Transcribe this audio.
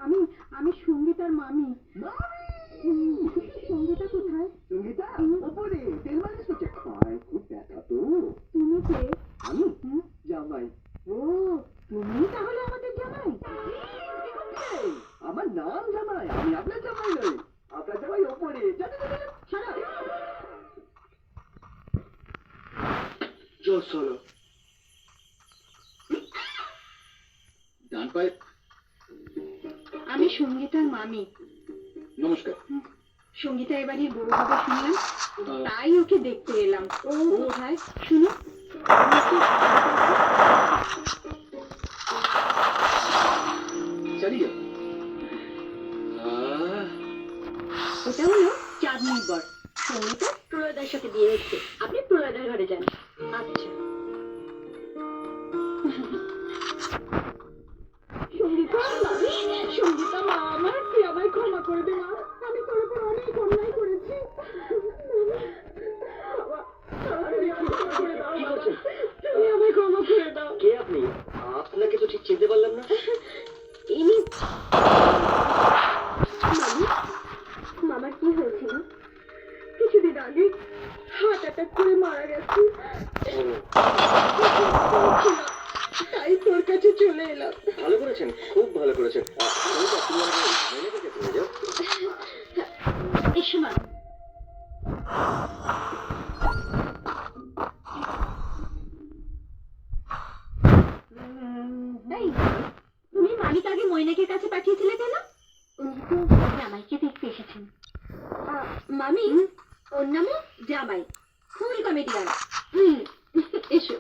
আমি আমি সঙ্গীতার মামি। সঙ্গীতা কোথায়? সঙ্গীতা ওপরে তেল মালিশ করছে। পায়ে খুব ব্যথা তো। তুমি কে? আমি জামাই। ও তুমি তাহলে আমাদের জামাই? আমার নাম জামাই, আমি আপনার জামাই নই। আপনার জামাই ওপরে। চলো ডান পায়ে। আমি সঙ্গীতার মামি। নমস্কার। সঙ্গীতা এবারে বড় হবে শুনলাম, তাই ওকে দেখতে এলাম। ও কোথায় শুনো? চালিয়ে ওটা হলো চাঁদনির বর। সঙ্গীতা প্রলয়দার সাথে বিয়ে হচ্ছে। আপনি প্রলয়দার ঘরে যান। আচ্ছা। সঙ্গীতা সঙ্গীতা মা আমার, তুই আমায় ক্ষমা করে দে মা। আমি তোর উপর অনেক অন্যায় করেছি। তুমি আমায় ক্ষমা করে দাও। কে আপনি? আপনাকে তো ঠিক চিনতে পারলাম না। ইনি মামার কি হয়েছিল? কিছুদিন আগে হার্ট অ্যাটাক করে মারা গেছে। তাই তোর কাছে চলে এলাম। ভালো করেছেন, খুব ভালো করেছেন। এসো মা। তুমি মালিকাকে মৈনাকের কাছে পাঠিয়েছিলে কেন? উনি তো জামাইকে দেখতে এসেছেন। মামি ওর নামও জামাই। ফুল কমেডিয়ান। এসো।